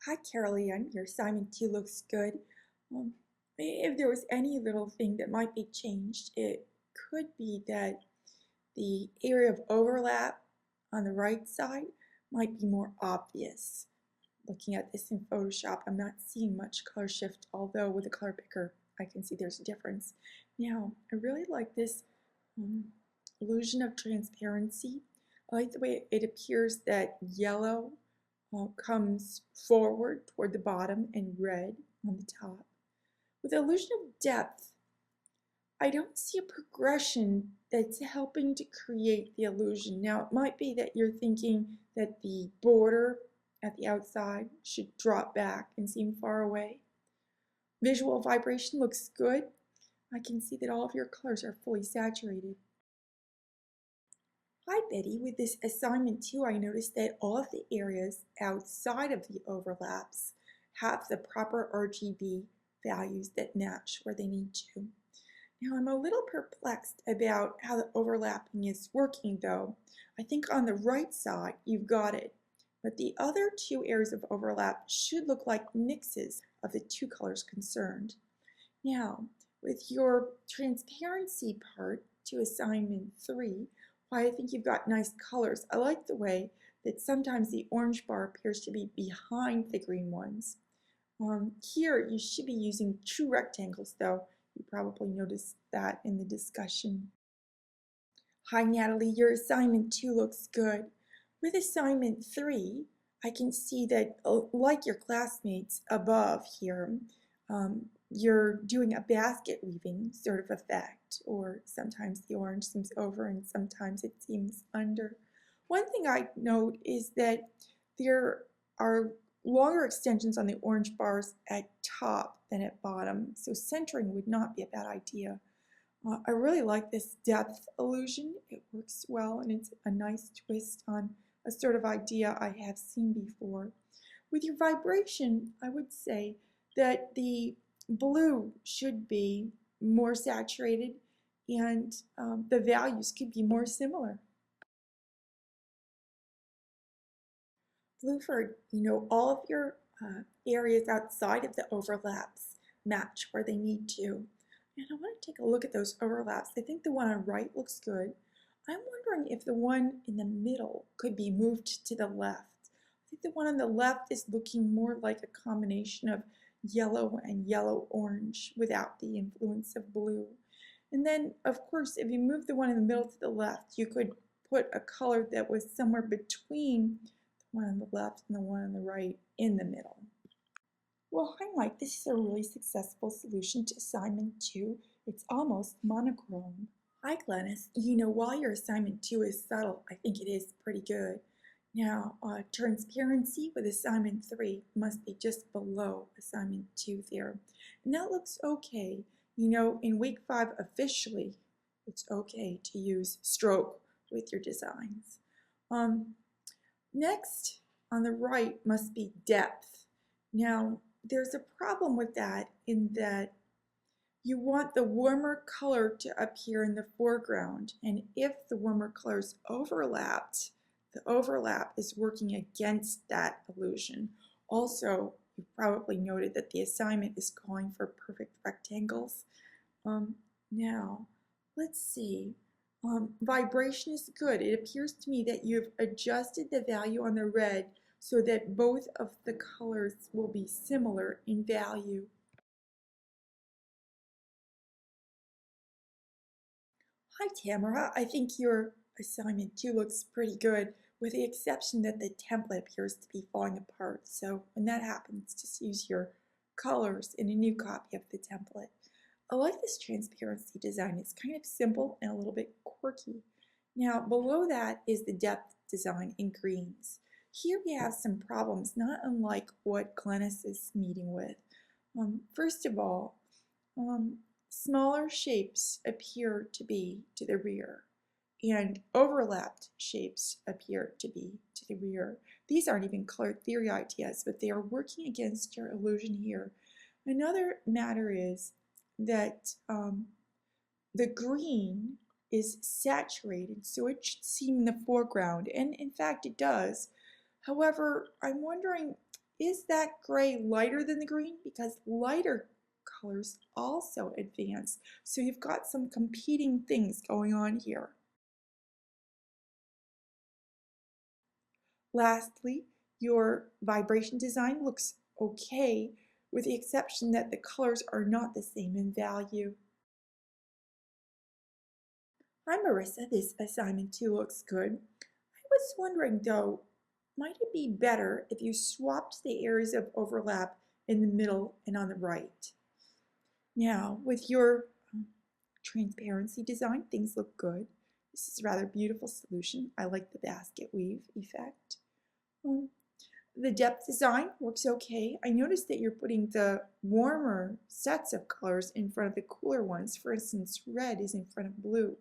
Hi, Caroline. Your assignment 2 looks good. Um, if there was any little thing that might be changed, it could be that the area of overlap on the right side might be more obvious. Looking at this in Photoshop, I'm not seeing much color shift, although with a color picker, I can see there's a difference. Now, I really like this um, illusion of transparency. I like the way it appears that yellow comes forward toward the bottom and red on the top. With the illusion of depth, I don't see a progression that's helping to create the illusion. Now, it might be that you're thinking that the border at the outside should drop back and seem far away. Visual vibration looks good. I can see that all of your colors are fully saturated. Hi Betty, with this assignment 2, I noticed that all of the areas outside of the overlaps have the proper RGB values that match where they need to. Now I'm a little perplexed about how the overlapping is working though. I think on the right side you've got it, but the other two areas of overlap should look like mixes of the two colors concerned. Now, with your transparency part to assignment 3, why I think you've got nice colors. I like the way that sometimes the orange bar appears to be behind the green ones. Here, you should be using true rectangles, though. You probably noticed that in the discussion. Hi, Natalie. Your assignment 2 looks good. With assignment 3, I can see that, like your classmates above here, you're doing a basket weaving sort of effect, or sometimes the orange seems over and sometimes it seems under. One thing I note is that there are longer extensions on the orange bars at top than at bottom, so centering would not be a bad idea. I really like this depth illusion. It works well and it's a nice twist on a sort of idea I have seen before. With your vibration, I would say that the blue should be more saturated and the values could be more similar. Blueford, all of your areas outside of the overlaps match where they need to. And I want to take a look at those overlaps. I think the one on right looks good. I'm wondering if the one in the middle could be moved to the left. I think the one on the left is looking more like a combination of yellow and yellow-orange without the influence of blue. And then, of course, if you move the one in the middle to the left, you could put a color that was somewhere between the one on the left and the one on the right in the middle. Well, hi Mike, this is a really successful solution to assignment 2. It's almost monochrome. Hi Glennis, while your assignment 2 is subtle, I think it is pretty good. Now, transparency with assignment 3 must be just below assignment 2 there. And that looks okay. In week 5 officially, it's okay to use stroke with your designs. Next, on the right must be depth. Now, there's a problem with that in that you want the warmer color to appear in the foreground, and if the warmer colors overlapped, the overlap is working against that illusion. Also, you probably noted that the assignment is calling for perfect rectangles. Now, let's see. Vibration is good. It appears to me that you've adjusted the value on the red so that both of the colors will be similar in value. Hi Tamara, I think your assignment 2 looks pretty good with the exception that the template appears to be falling apart. So when that happens, just use your colors in a new copy of the template. I like this transparency design. It's kind of simple and a little bit quirky. Now below that is the depth design in greens. Here we have some problems, not unlike what Glennis is meeting with. First of all, smaller shapes appear to be to the rear, and overlapped shapes appear to be to the rear. These aren't even color theory ideas, but they are working against your illusion here. Another matter is that the green is saturated, so it should seem in the foreground, and in fact it does. However, I'm wondering is that gray lighter than the green? Because lighter colors also advance. So you've got some competing things going on here. Lastly, your vibration design looks okay, with the exception that the colors are not the same in value. Hi Marissa, this assignment 2 looks good. I was wondering though, might it be better if you swapped the areas of overlap in the middle and on the right? Now, with your transparency design, things look good. This is a rather beautiful solution. I like the basket weave effect. The depth design works okay. I noticed that you're putting the warmer sets of colors in front of the cooler ones. For instance, red is in front of blue.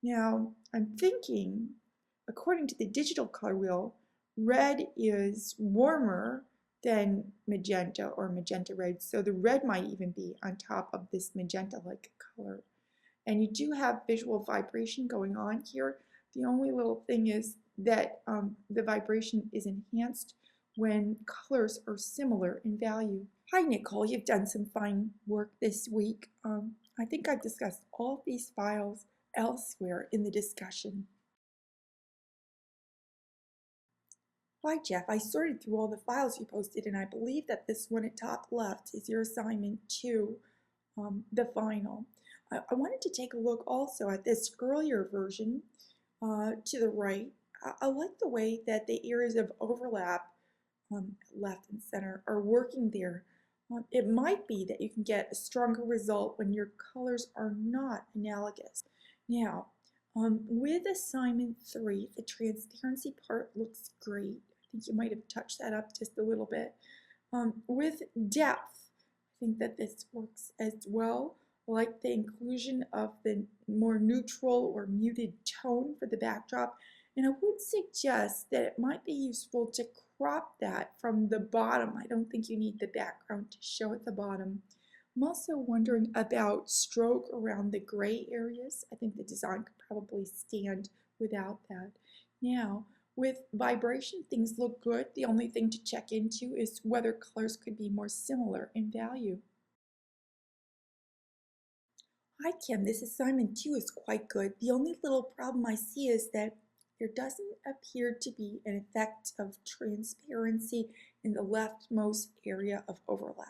Now, I'm thinking, according to the digital color wheel, red is warmer than magenta or magenta red, so the red might even be on top of this magenta-like color. And you do have visual vibration going on here. The only little thing is that the vibration is enhanced when colors are similar in value. Hi Nicole, you've done some fine work this week. I think I've discussed all of these files elsewhere in the discussion. Hi Jeff, I sorted through all the files you posted and I believe that this one at top left is your assignment 2, the final. I wanted to take a look also at this earlier version to the right. I like the way that the areas of overlap left and center are working there. It might be that you can get a stronger result when your colors are not analogous. Now, with assignment 3, the transparency part looks great. I think you might have touched that up just a little bit. With depth, I think that this works as well. I like the inclusion of the more neutral or muted tone for the backdrop. And I would suggest that it might be useful to crop that from the bottom. I don't think you need the background to show at the bottom. I'm also wondering about stroke around the gray areas. I think the design could probably stand without that. Now, with vibration, things look good. The only thing to check into is whether colors could be more similar in value. Hi Kim, this assignment 2 is quite good. The only little problem I see is that there doesn't appear to be an effect of transparency in the leftmost area of overlap.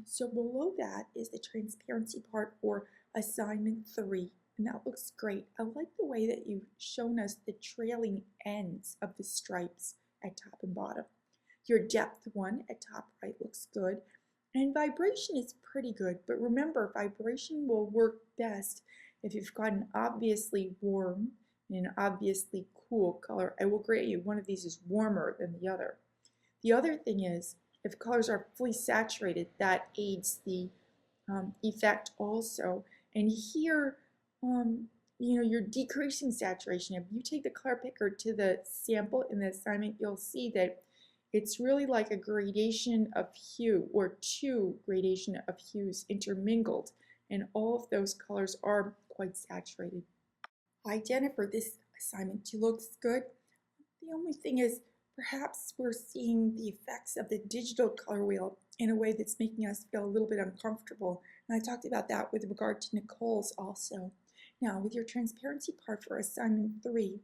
So below that is the transparency part for assignment 3, and that looks great. I like the way that you've shown us the trailing ends of the stripes at top and bottom. Your depth one at top right looks good. And vibration is pretty good, but remember, vibration will work best if you've got an obviously warm and an obviously cool color. I will grant you one of these is warmer than the other. The other thing is, if colors are fully saturated, that aids the effect also. And here, you're decreasing saturation. If you take the color picker to the sample in the assignment, you'll see that it's really like a gradation of hue, or 2 gradation of hues intermingled, and all of those colors are quite saturated. Hi Jennifer, this assignment 2 looks good. The only thing is, perhaps we're seeing the effects of the digital color wheel in a way that's making us feel a little bit uncomfortable. And I talked about that with regard to Nicole's also. Now, with your transparency part for assignment 3,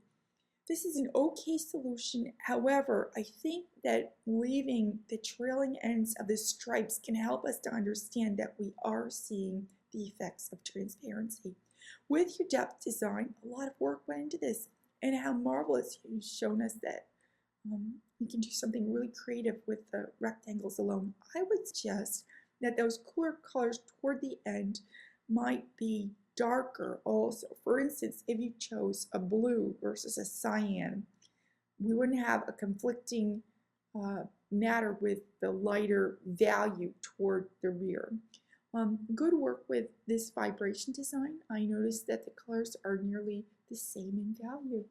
this is an okay solution. However, I think that leaving the trailing ends of the stripes can help us to understand that we are seeing the effects of transparency. With your depth design, a lot of work went into this, and how marvelous you've shown us that you can do something really creative with the rectangles alone. I would suggest that those cooler colors toward the end might be darker also. For instance, if you chose a blue versus a cyan, we wouldn't have a conflicting matter with the lighter value toward the rear. Good work with this vibration design. I noticed that the colors are nearly the same in value.